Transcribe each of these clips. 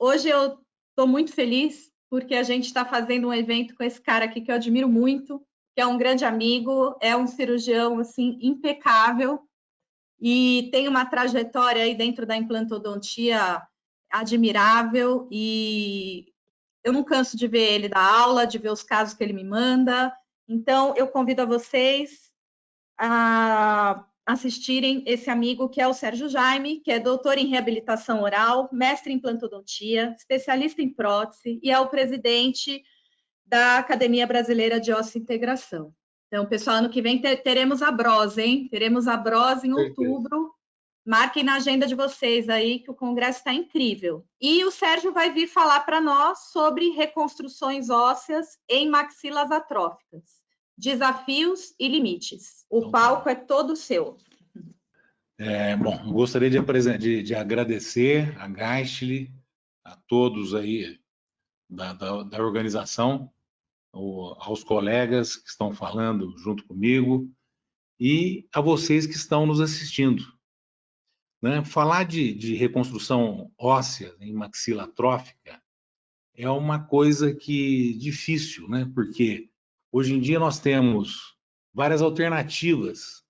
Hoje eu estou muito feliz porque a gente está fazendo um evento com esse cara aqui que eu admiro muito, que é um grande amigo, é um cirurgião assim impecável e tem uma trajetória aí dentro da implantodontia admirável e eu não canso de ver ele dar aula, de ver os casos que ele me manda. Então eu convido a vocês a assistirem esse amigo que é o Sérgio Jaime, que é doutor em reabilitação oral, mestre em implantodontia, especialista em prótese e é o presidente da Academia Brasileira de Osseo-Integração. Então, pessoal, ano que vem teremos a BROS, hein? Teremos a BROS em outubro. Marquem na agenda de vocês aí que o congresso está incrível. E o Sérgio vai vir falar para nós sobre reconstruções ósseas em maxilas atróficas. Desafios e limites. O palco é todo seu. Bom, gostaria de agradecer a Geistli, a todos aí da organização, aos colegas que estão falando junto comigo e a vocês que estão nos assistindo. Né? Falar de reconstrução óssea em maxila atrófica é uma coisa difícil, né? Porque hoje em dia nós temos várias alternativas.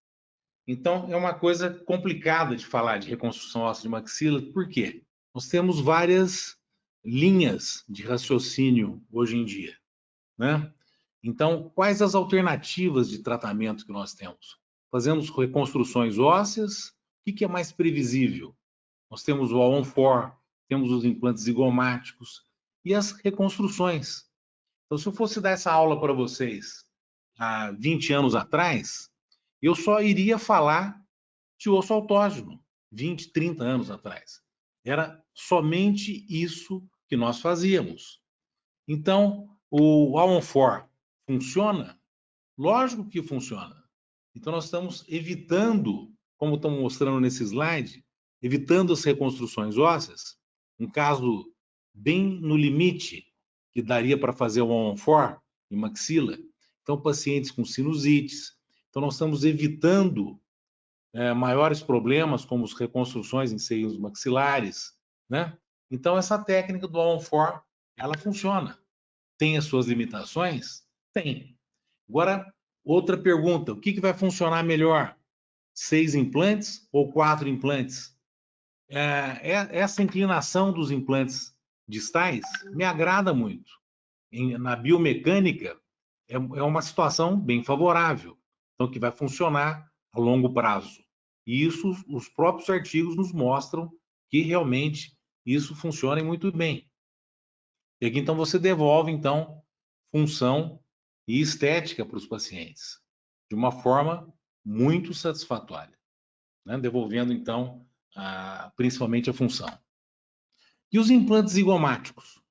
Então, é uma coisa complicada de falar de reconstrução óssea de maxila. Por quê? Nós temos várias linhas de raciocínio hoje em dia, né? Então, quais as alternativas de tratamento que nós temos? Fazemos reconstruções ósseas. O que é mais previsível? Nós temos o All-on-4, temos os implantes zigomáticos e as reconstruções. Então, se eu fosse dar essa aula para vocês há 20 anos atrás, eu só iria falar de osso autógeno, 20, 30 anos atrás. Era somente isso que nós fazíamos. Então, o All-on-4 funciona? Lógico que funciona. Então, nós estamos evitando, como estamos mostrando nesse slide, evitando as reconstruções ósseas, um caso bem no limite, que daria para fazer o All-on-4 em maxila. Então, pacientes com sinusites. Então, nós estamos evitando maiores problemas, como as reconstruções em seios maxilares, né? Então, essa técnica do All-on-4, ela funciona. Tem as suas limitações? Tem. Agora, outra pergunta, o que vai funcionar melhor? 6 implantes ou 4 implantes? Essa inclinação dos implantes distais me agrada muito. Na biomecânica, é uma situação bem favorável, então que vai funcionar a longo prazo. E isso, os próprios artigos nos mostram que realmente isso funciona muito bem. E aqui, então, você devolve, então, função e estética para os pacientes, de uma forma muito satisfatória, né? Devolvendo, então, principalmente a função. E os implantes zigomáticos?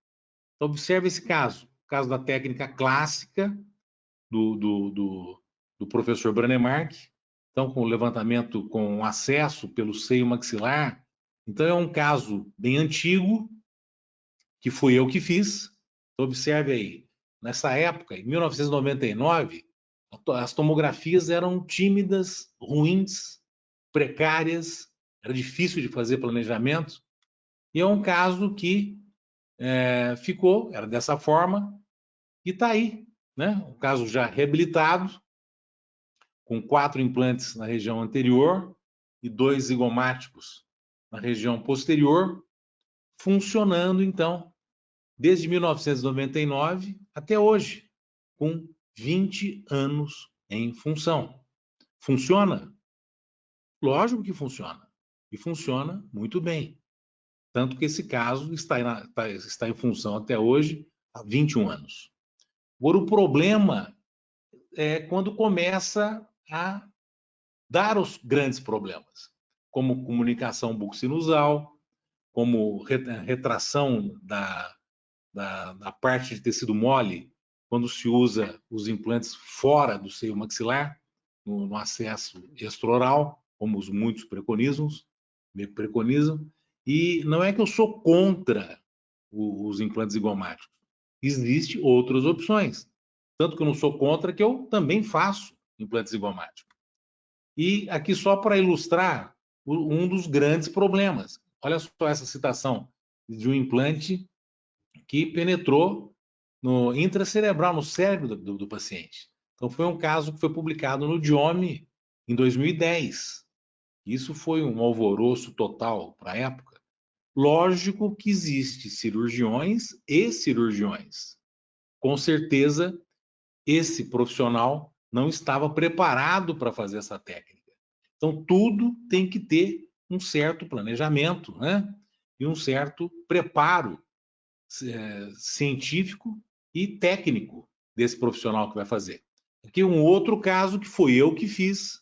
Então, observe esse caso, o caso da técnica clássica do professor Branemark, então, com o levantamento com acesso pelo seio maxilar. Então, é um caso bem antigo, que fui eu que fiz. Então, observe aí, nessa época, em 1999, as tomografias eram tímidas, ruins, precárias, era difícil de fazer planejamento, e é um caso que ficou, era dessa forma, e está aí, né? Um caso já reabilitado, com 4 implantes na região anterior e 2 zigomáticos na região posterior, funcionando, então, desde 1999 até hoje, com 20 anos em função. Funciona? Lógico que funciona. E funciona muito bem. Tanto que esse caso está em função até hoje há 21 anos. Agora, o problema é quando começa a dar os grandes problemas, como comunicação bucosinusal, como retração da parte de tecido mole, quando se usa os implantes fora do seio maxilar, no acesso extraoral, como muitos preconizam, e não é que eu sou contra os implantes zigomáticos. Existem outras opções. Tanto que eu não sou contra, que eu também faço implante zigomático. E aqui só para ilustrar um dos grandes problemas. Olha só essa citação de um implante que penetrou no intracerebral, no cérebro do paciente. Então, foi um caso que foi publicado no Diome em 2010. Isso foi um alvoroço total para a época. Lógico que existe cirurgiões e cirurgiões. Com certeza, esse profissional não estava preparado para fazer essa técnica. Então, tudo tem que ter um certo planejamento, né? E um certo preparo científico e técnico desse profissional que vai fazer. Aqui um outro caso que foi eu que fiz,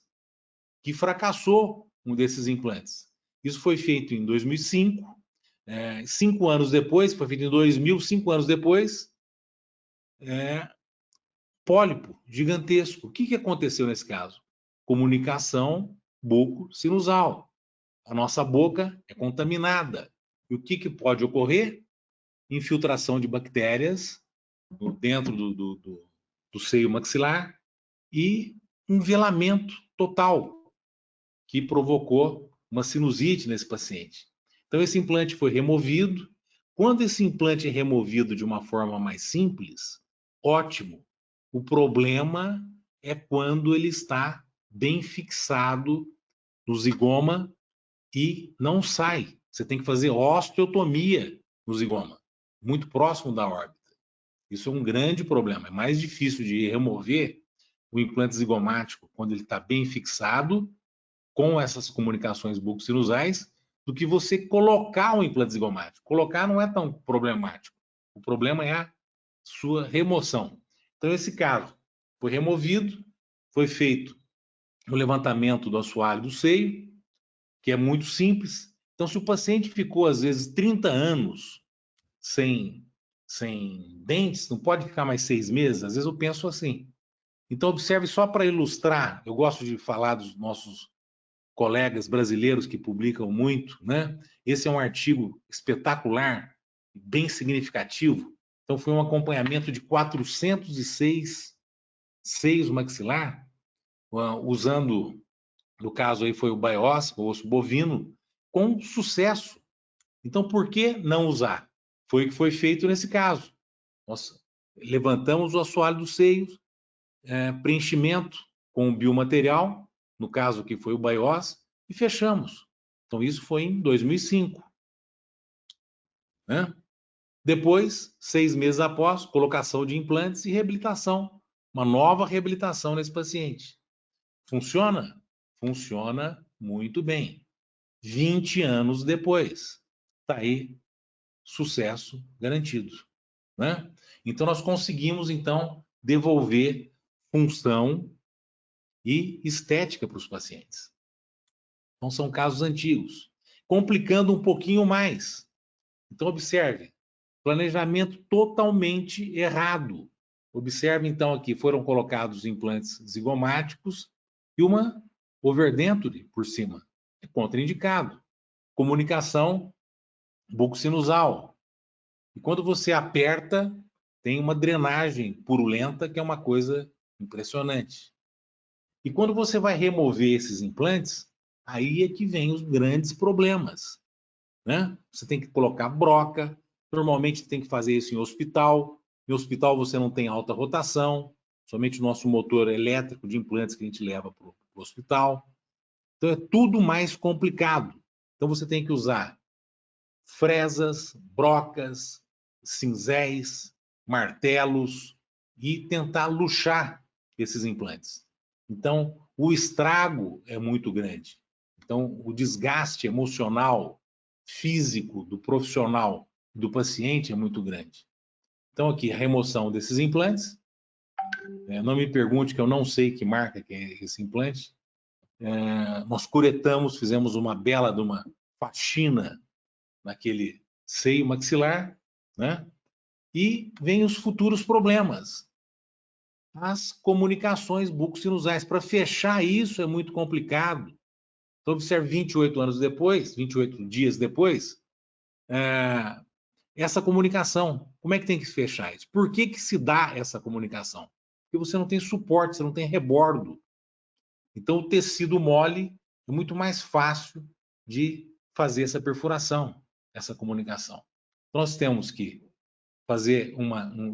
que fracassou um desses implantes. Isso foi feito em 2005, 5 anos depois, foi feito em 2000, 5 anos depois, pólipo gigantesco. O que aconteceu nesse caso? Comunicação buco-sinusal. A nossa boca é contaminada. E o que pode ocorrer? Infiltração de bactérias dentro do seio maxilar e um velamento total que provocou uma sinusite nesse paciente. Então, esse implante foi removido. Quando esse implante é removido de uma forma mais simples, ótimo. O problema é quando ele está bem fixado no zigoma e não sai. Você tem que fazer osteotomia no zigoma, muito próximo da órbita. Isso é um grande problema. É mais difícil de remover o implante zigomático quando ele está bem fixado com essas comunicações bucosinusais do que você colocar um implante zigomático. Colocar não é tão problemático. O problema é a sua remoção. Então, esse caso foi removido, foi feito o levantamento do assoalho do seio, que é muito simples. Então, se o paciente ficou, às vezes, 30 anos sem dentes, não pode ficar mais 6 meses? Às vezes eu penso assim. Então, observe só para ilustrar, eu gosto de falar dos nossos colegas brasileiros que publicam muito, né? Esse é um artigo espetacular, bem significativo. Então, foi um acompanhamento de 406 seios maxilar, usando, no caso aí foi o BIOS, o osso bovino, com sucesso. Então, por que não usar? Foi o que foi feito nesse caso. Nós levantamos o assoalho dos seios, preenchimento com o biomaterial, no caso que foi o BIOS, e fechamos. Então, isso foi em 2005. Né? Depois, 6 meses após, colocação de implantes e reabilitação. Uma nova reabilitação nesse paciente. Funciona? Funciona muito bem. 20 anos depois. Está aí, sucesso garantido. Né? Então, nós conseguimos, então, devolver função e estética para os pacientes. Então, são casos antigos. Complicando um pouquinho mais. Então, observe, planejamento totalmente errado. Observe, então, aqui, foram colocados implantes zigomáticos e uma overdenture por cima. É contraindicado. Comunicação bucosinusal. E quando você aperta, tem uma drenagem purulenta, que é uma coisa impressionante. E quando você vai remover esses implantes, aí é que vem os grandes problemas, né? Você tem que colocar broca, normalmente tem que fazer isso em hospital. Em hospital você não tem alta rotação, somente o nosso motor elétrico de implantes que a gente leva para o hospital. Então é tudo mais complicado. Então você tem que usar fresas, brocas, cinzéis, martelos e tentar luxar esses implantes. Então, o estrago é muito grande. Então, o desgaste emocional, físico do profissional, do paciente é muito grande. Então, aqui, a remoção desses implantes. Não me pergunte, que eu não sei que marca que é esse implante. Nós curetamos, fizemos uma bela de uma faxina naquele seio maxilar, né? E vem os futuros problemas. As comunicações bucosinusais. Para fechar isso é muito complicado. Então, observe 28 anos depois, 28 dias depois, essa comunicação. Como é que tem que fechar isso? Por que se dá essa comunicação? Porque você não tem suporte, você não tem rebordo. Então, o tecido mole é muito mais fácil de fazer essa perfuração, essa comunicação. Nós temos que fazer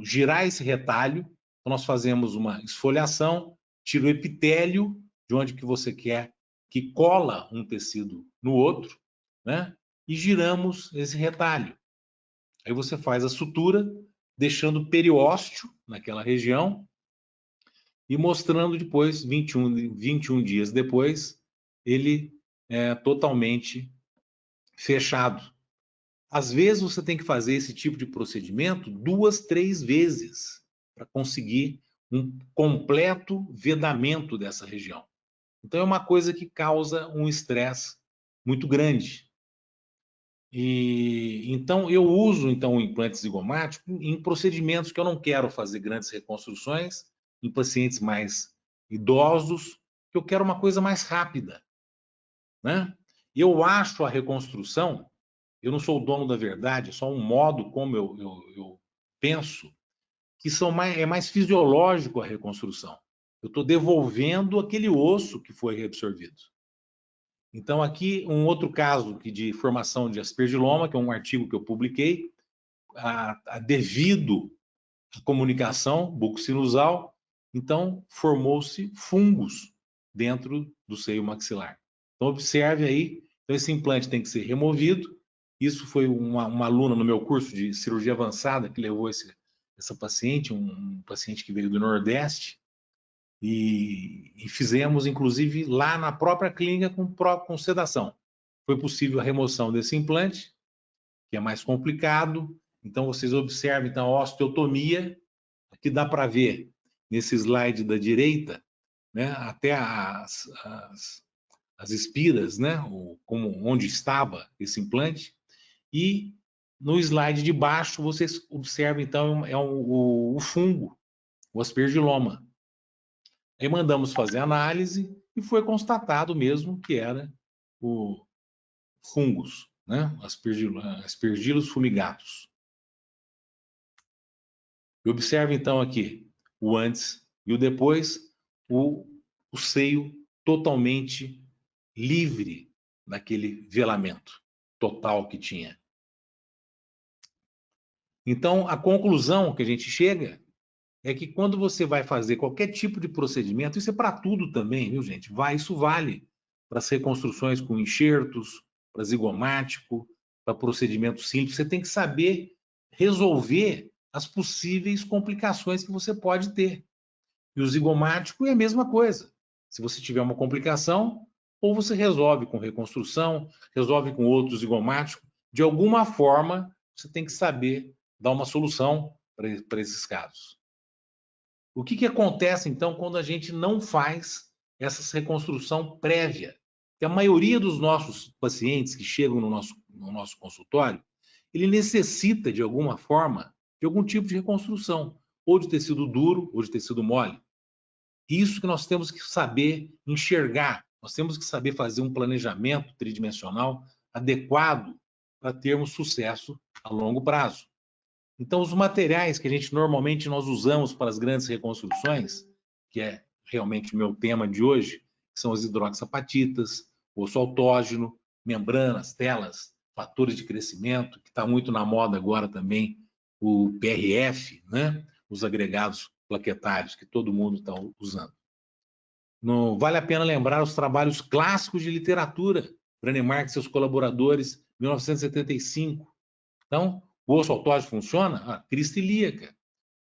girar esse retalho. Então, nós fazemos uma esfoliação, tira o epitélio de onde que você quer que cola um tecido no outro, né? E giramos esse retalho. Aí você faz a sutura, deixando periósteo naquela região e mostrando depois, 21 dias depois, ele é totalmente fechado. Às vezes você tem que fazer esse tipo de procedimento 2, 3 vezes para conseguir um completo vedamento dessa região. Então é uma coisa que causa um estresse muito grande. E então eu uso o implante zigomático em procedimentos que eu não quero fazer grandes reconstruções, em pacientes mais idosos, que eu quero uma coisa mais rápida, né? Eu acho a reconstrução, eu não sou o dono da verdade, é só um modo como eu penso, que é mais fisiológico a reconstrução. Eu estou devolvendo aquele osso que foi reabsorvido. Então, aqui, um outro caso de formação de aspergiloma, que é um artigo que eu publiquei, devido à comunicação bucosinusal, então, formou-se fungos dentro do seio maxilar. Então, observe aí, então, esse implante tem que ser removido. Isso foi uma aluna no meu curso de cirurgia avançada que levou essa paciente, um paciente que veio do Nordeste, e fizemos, inclusive, lá na própria clínica com sedação. Foi possível a remoção desse implante, que é mais complicado. Então, vocês observem então, a osteotomia, aqui dá para ver, nesse slide da direita, né, até as espiras, né, onde estava esse implante. E no slide de baixo, vocês observam, então, o fungo, o aspergiloma. Aí mandamos fazer análise e foi constatado mesmo que era o fungos, né? Aspergillus fumigatus. E observe então aqui o antes e o depois, o seio totalmente livre daquele velamento total que tinha. Então, a conclusão que a gente chega é que quando você vai fazer qualquer tipo de procedimento, isso é para tudo também, viu, gente? Isso vale para as reconstruções com enxertos, para zigomático, para procedimentos simples. Você tem que saber resolver as possíveis complicações que você pode ter. E o zigomático é a mesma coisa. Se você tiver uma complicação, ou você resolve com reconstrução, resolve com outro zigomático. De alguma forma, você tem que saber dar uma solução para esses casos. O que acontece, então, quando a gente não faz essa reconstrução prévia? Que a maioria dos nossos pacientes que chegam no nosso consultório, ele necessita, de alguma forma, de algum tipo de reconstrução, ou de tecido duro, ou de tecido mole. Isso que nós temos que saber enxergar, nós temos que saber fazer um planejamento tridimensional adequado para termos sucesso a longo prazo. Então, os materiais que a gente normalmente nós usamos para as grandes reconstruções, que é realmente o meu tema de hoje, são as hidroxapatitas, osso autógeno, membranas, telas, fatores de crescimento, que está muito na moda agora também, o PRF, né? Os agregados plaquetários que todo mundo está usando. Não vale a pena lembrar os trabalhos clássicos de literatura, Brené e seus colaboradores, 1975. Então, o osso autógeno funciona? Crista ilíaca.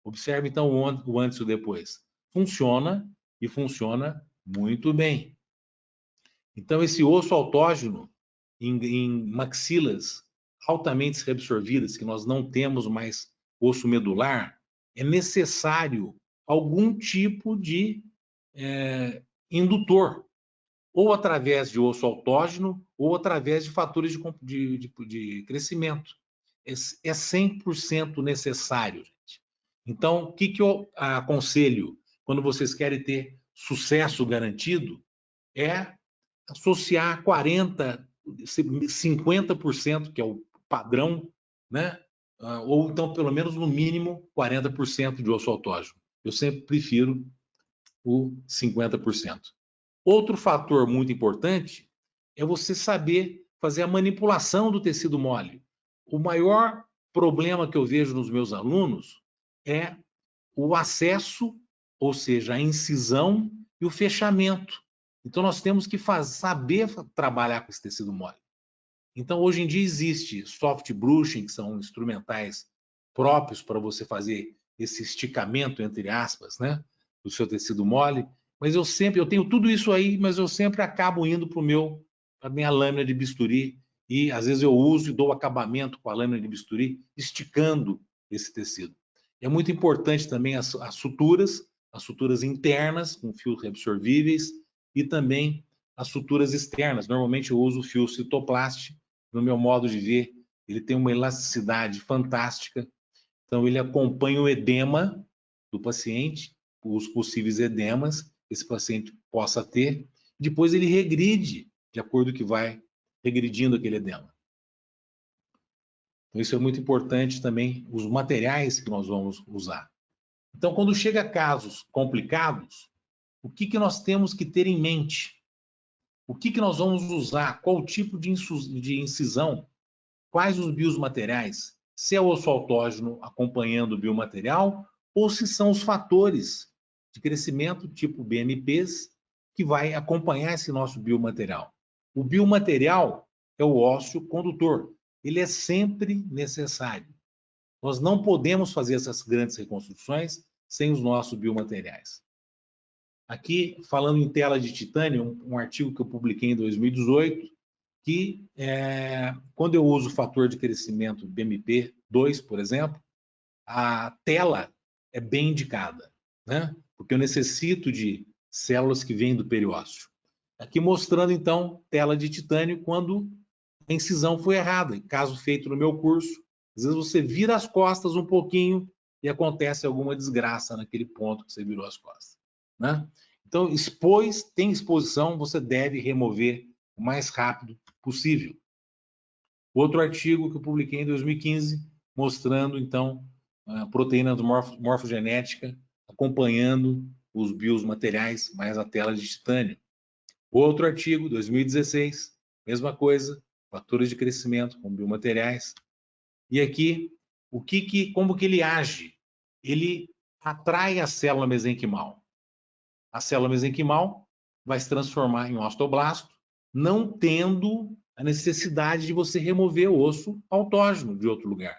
Observe, então, o antes e o depois. Funciona e funciona muito bem. Então, esse osso autógeno em maxilas altamente reabsorvidas, que nós não temos mais osso medular, é necessário algum tipo de indutor, ou através de osso autógeno, ou através de fatores de crescimento. É 100% necessário, gente. Então, o que eu aconselho quando vocês querem ter sucesso garantido é associar 40%, 50%, que é o padrão, né? Ou então, pelo menos, no mínimo, 40% de osso autógeno. Eu sempre prefiro o 50%. Outro fator muito importante é você saber fazer a manipulação do tecido mole. O maior problema que eu vejo nos meus alunos é o acesso, ou seja, a incisão e o fechamento. Então, nós temos que saber trabalhar com esse tecido mole. Então, hoje em dia existe soft brushing, que são instrumentais próprios para você fazer esse esticamento, entre aspas, né, do seu tecido mole. Mas eu tenho tudo isso aí, mas eu sempre acabo indo para a minha lâmina de bisturi e às vezes eu uso e dou acabamento com a lâmina de bisturi, esticando esse tecido. É muito importante também as suturas internas com fios reabsorvíveis e também as suturas externas. Normalmente eu uso o fio Citoplast. No meu modo de ver, ele tem uma elasticidade fantástica. Então, ele acompanha o edema do paciente, os possíveis edemas que esse paciente possa ter. Depois, ele regride, de acordo com que vai regredindo aquele edema. Então, isso é muito importante também, os materiais que nós vamos usar. Então, quando chega a casos complicados, o que nós temos que ter em mente? O que nós vamos usar? Qual tipo de incisão? Quais os biomateriais? Se é o osso autógeno acompanhando o biomaterial ou se são os fatores de crescimento, tipo BMPs, que vai acompanhar esse nosso biomaterial. O biomaterial é o ósseo condutor. Ele é sempre necessário. Nós não podemos fazer essas grandes reconstruções sem os nossos biomateriais. Aqui, falando em tela de titânio, um artigo que eu publiquei em 2018, que quando eu uso o fator de crescimento BMP2, por exemplo, a tela é bem indicada, né? Porque eu necessito de células que vêm do periósteo. Aqui mostrando, então, tela de titânio quando a incisão foi errada. Caso feito no meu curso, às vezes você vira as costas um pouquinho e acontece alguma desgraça naquele ponto que você virou as costas, né? Então, tem exposição, você deve remover o mais rápido possível. Outro artigo que eu publiquei em 2015, mostrando, então, a proteína morfogenética acompanhando os biomateriais mais a tela de titânio. Outro artigo, 2016, mesma coisa, fatores de crescimento com biomateriais. E aqui, como que ele age? Ele atrai a célula mesenquimal. A célula mesenquimal vai se transformar em osteoblasto, não tendo a necessidade de você remover o osso autógeno de outro lugar.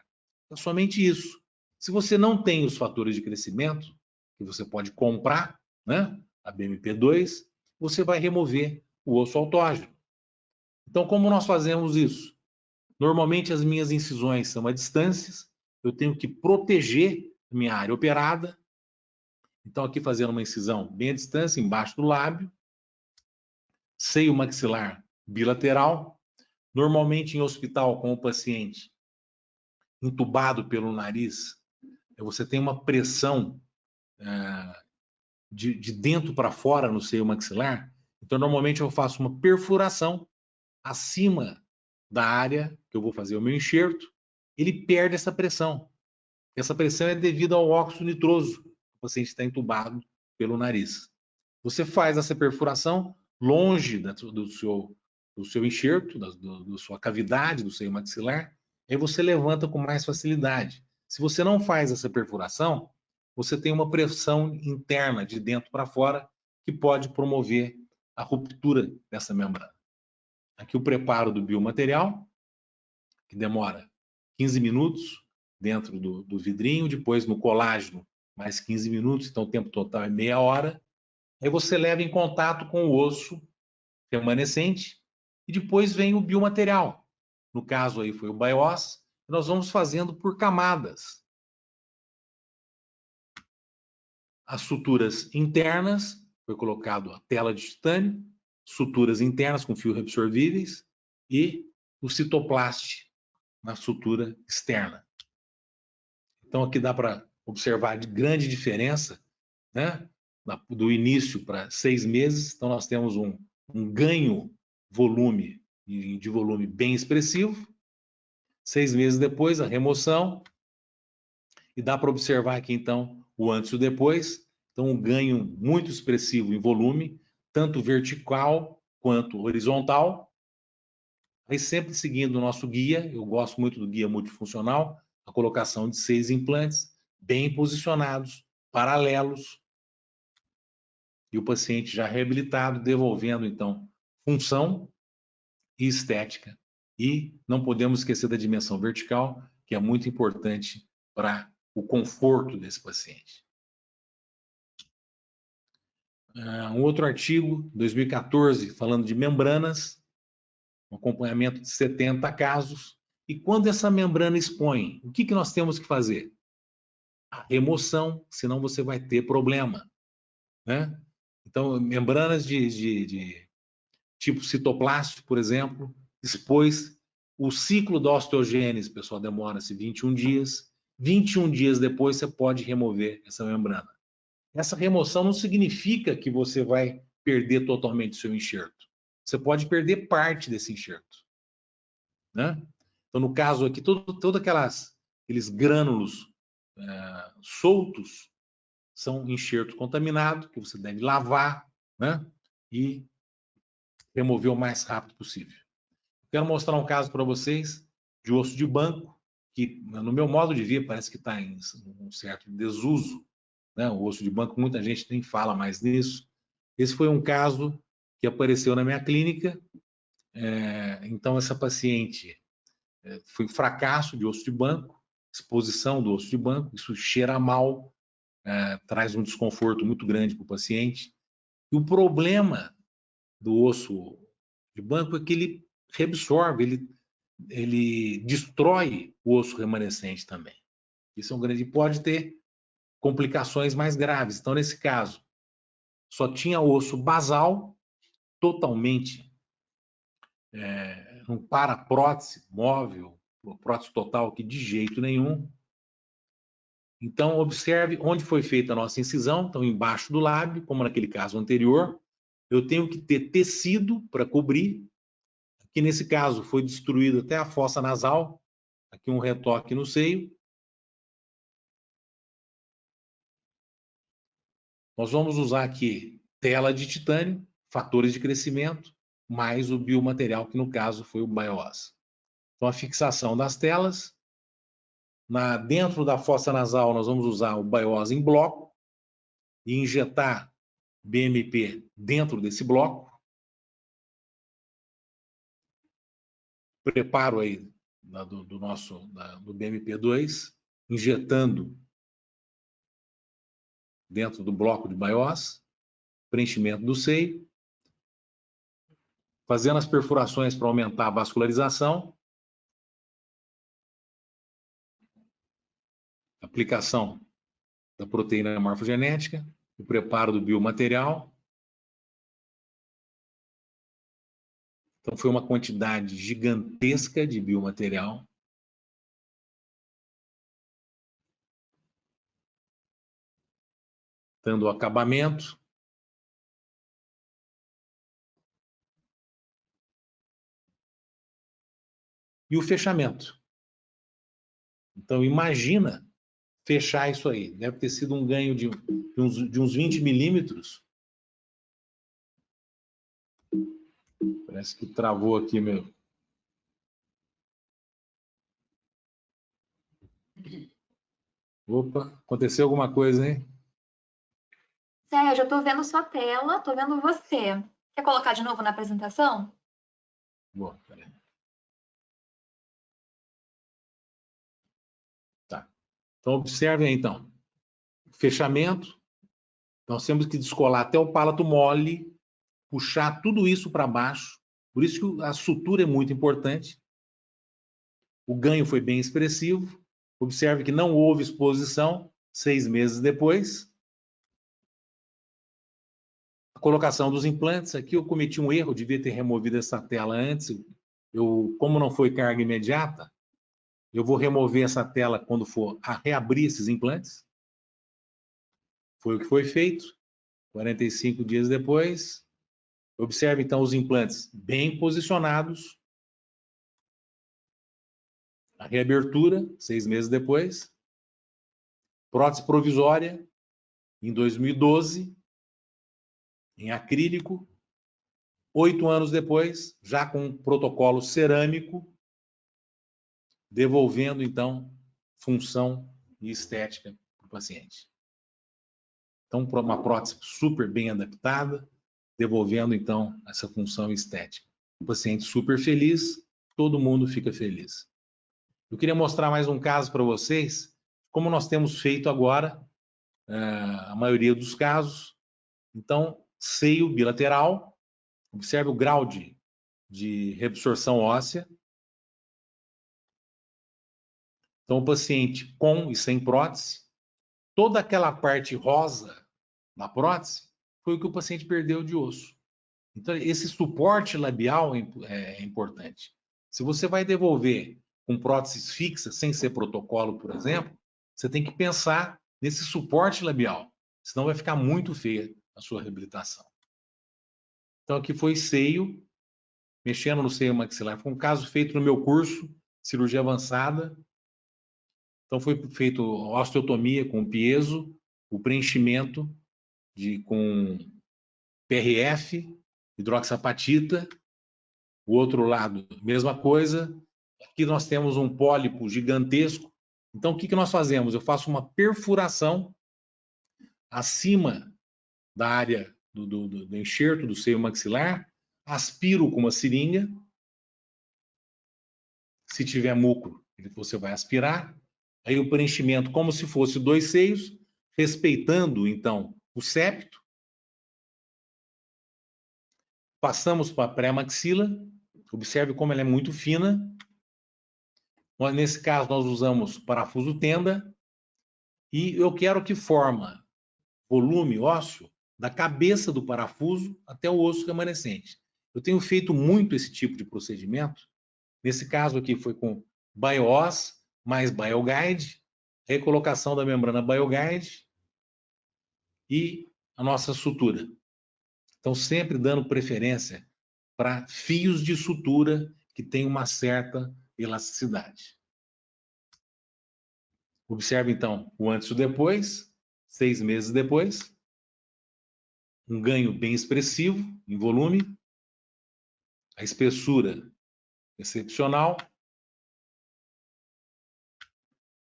É somente isso. Se você não tem os fatores de crescimento, que você pode comprar, né, a BMP2, você vai remover o osso autógeno. Então, como nós fazemos isso? Normalmente, as minhas incisões são a distâncias, eu tenho que proteger a minha área operada. Então, aqui fazendo uma incisão bem à distância, embaixo do lábio, seio maxilar bilateral. Normalmente, em hospital, com o paciente entubado pelo nariz, você tem uma pressão de dentro para fora no seio maxilar. Então, normalmente, eu faço uma perfuração acima da área que eu vou fazer o meu enxerto. Ele perde essa pressão. Essa pressão é devido ao óxido nitroso. O paciente está entubado pelo nariz. Você faz essa perfuração longe do seu enxerto, da sua cavidade, do seio maxilar, aí você levanta com mais facilidade. Se você não faz essa perfuração, você tem uma pressão interna de dentro para fora que pode promover a ruptura dessa membrana. Aqui o preparo do biomaterial, que demora 15 minutos dentro do vidrinho, depois no colágeno mais 15 minutos, então o tempo total é meia hora. Aí você leva em contato com o osso remanescente e depois vem o biomaterial. No caso aí foi o BIOS, nós vamos fazendo por camadas. As suturas internas, foi colocado a tela de titânio, suturas internas com fios reabsorvíveis e o citoplaste na sutura externa. Então aqui dá para observar de grande diferença, né? Do início para 6 meses, então nós temos um ganho de volume bem expressivo. 6 meses depois, a remoção, e dá para observar aqui então o antes e o depois, então um ganho muito expressivo em volume, tanto vertical quanto horizontal. Aí sempre seguindo o nosso guia, eu gosto muito do guia multifuncional, a colocação de 6 implantes, bem posicionados, paralelos, e o paciente já reabilitado, devolvendo, então, função e estética. E não podemos esquecer da dimensão vertical, que é muito importante para o conforto desse paciente. Um outro artigo, 2014, falando de membranas, um acompanhamento de 70 casos. E quando essa membrana expõe, o que nós temos que fazer? A remoção, senão você vai ter problema, né? Então, membranas de tipo citoplástico, por exemplo, expôs o ciclo da osteogênese, pessoal, demora-se 21 dias. 21 dias depois, você pode remover essa membrana. Essa remoção não significa que você vai perder totalmente o seu enxerto. Você pode perder parte desse enxerto, né? Então, no caso aqui, todos aqueles grânulos soltos são enxerto contaminado, que você deve lavar, né? E remover o mais rápido possível. Quero mostrar um caso para vocês de osso de banco, que, no meu modo de ver, parece que está em um certo desuso, né? O osso de banco, muita gente nem fala mais nisso. Esse foi um caso que apareceu na minha clínica. Então, essa paciente foi fracasso de osso de banco, exposição do osso de banco, isso cheira mal, traz um desconforto muito grande para o paciente. E o problema do osso de banco é que ele reabsorve, ele destrói o osso remanescente também. Isso é um grande, pode ter complicações mais graves. Então, nesse caso, só tinha osso basal, totalmente não para prótese móvel, prótese total, que de jeito nenhum. Então, observe onde foi feita a nossa incisão. Então, embaixo do lábio, como naquele caso anterior, eu tenho que ter tecido para cobrir. Aqui, nesse caso, foi destruído até a fossa nasal. Aqui um retoque no seio. Nós vamos usar aqui tela de titânio, fatores de crescimento, mais o biomaterial, que no caso foi o BioOss. Então, a fixação das telas. Dentro da fossa nasal, nós vamos usar o BioOss em bloco e injetar BMP dentro desse bloco. Preparo aí do BMP2, injetando dentro do bloco de BioOss, preenchimento do seio, fazendo as perfurações para aumentar a vascularização, aplicação da proteína morfogenética, o preparo do biomaterial. Então, foi uma quantidade gigantesca de biomaterial. Dando o acabamento. E o fechamento. Então, imagina fechar isso aí. Deve ter sido um ganho de uns 20 milímetros. Parece que travou aqui, meu. Opa, aconteceu alguma coisa, hein? Sérgio, eu estou vendo sua tela, estou vendo você. Quer colocar de novo na apresentação? Boa, peraí. Tá. Então, observem aí, então. Fechamento. Nós temos que descolar até o palato mole, puxar tudo isso para baixo. Por isso que a sutura é muito importante. O ganho foi bem expressivo. Observe que não houve exposição 6 meses depois. A colocação dos implantes. Aqui eu cometi um erro, devia ter removido essa tela antes. Como não foi carga imediata, eu vou remover essa tela quando for a reabrir esses implantes. Foi o que foi feito. 45 dias depois. Observe, então, os implantes bem posicionados. A reabertura, 6 meses depois. Prótese provisória, em 2012, em acrílico. 8 anos depois, já com um protocolo cerâmico, devolvendo, então, função e estética para o paciente. Então, uma prótese super bem adaptada, devolvendo, então, essa função estética. O paciente super feliz, todo mundo fica feliz. Eu queria mostrar mais um caso para vocês, como nós temos feito agora, a maioria dos casos. Então, seio bilateral, observe o grau de reabsorção óssea. Então, o paciente com e sem prótese, toda aquela parte rosa da prótese foi o que o paciente perdeu de osso. Então, esse suporte labial é importante. Se você vai devolver com próteses fixas, sem ser protocolo, por exemplo, você tem que pensar nesse suporte labial, senão vai ficar muito feia a sua reabilitação. Então, aqui foi seio, mexendo no seio maxilar. Foi um caso feito no meu curso, cirurgia avançada. Então, foi feito osteotomia com piezo, o preenchimento com PRF, hidroxapatita. O outro lado, mesma coisa. Aqui nós temos um pólipo gigantesco. Então, o que nós fazemos? Eu faço uma perfuração acima da área do enxerto do seio maxilar, aspiro com uma seringa. Se tiver muco, você vai aspirar. Aí o preenchimento como se fosse 2 seios, respeitando, então, o septo. Passamos para a pré-maxila. Observe como ela é muito fina. Nesse caso, nós usamos parafuso tenda. E eu quero que forma volume ósseo da cabeça do parafuso até o osso remanescente. Eu tenho feito muito esse tipo de procedimento. Nesse caso aqui foi com BioOss mais BioGuide, recolocação da membrana BioGuide e a nossa sutura. Então, sempre dando preferência para fios de sutura que têm uma certa elasticidade. Observe, então, o antes e o depois, 6 meses depois. Um ganho bem expressivo em volume. A espessura excepcional.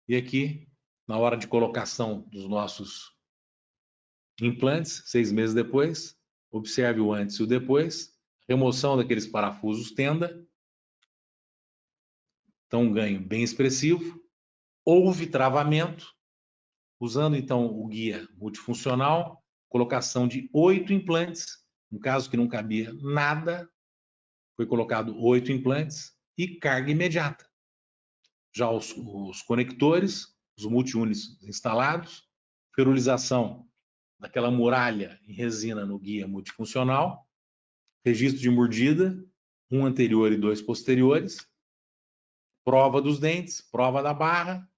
E aqui, na hora de colocação dos nossos implantes, 6 meses depois, observe o antes e o depois. Remoção daqueles parafusos tenda. Então, um ganho bem expressivo. Houve travamento, usando então o guia multifuncional, colocação de 8 implantes, no caso que não cabia nada, foi colocado 8 implantes e carga imediata. Já os conectores, os multiúnis instalados, ferulização daquela muralha em resina no guia multifuncional, registro de mordida, um anterior e 2 posteriores, prova dos dentes, prova da barra,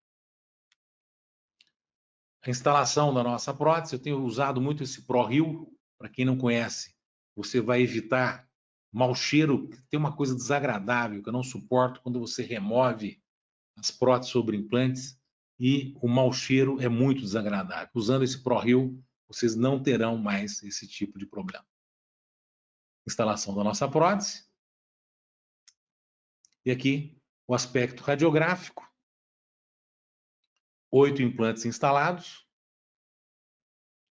a instalação da nossa prótese. Eu tenho usado muito esse ProHeal. Para quem não conhece, você vai evitar mau cheiro. Tem uma coisa desagradável que eu não suporto quando você remove as próteses sobre implantes, e o mau cheiro é muito desagradável. Usando esse ProHeal, vocês não terão mais esse tipo de problema. Instalação da nossa prótese. E aqui o aspecto radiográfico. 8 implantes instalados.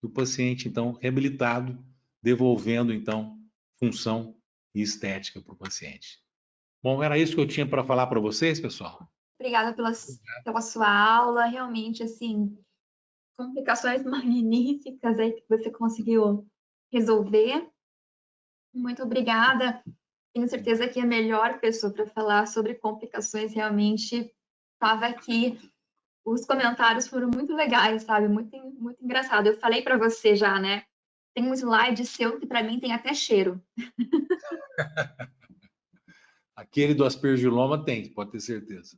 O paciente, então, reabilitado, devolvendo, então, função e estética para o paciente. Bom, era isso que eu tinha para falar para vocês, pessoal. Obrigada pela sua aula. Realmente, assim, complicações magníficas aí que você conseguiu resolver. Muito obrigada. Tenho certeza que a melhor pessoa para falar sobre complicações realmente estava aqui. Os comentários foram muito legais, sabe? Muito, muito engraçado. Eu falei para você já, né? Tem um slide seu que para mim tem até cheiro. Aquele do aspergiloma tem, pode ter certeza.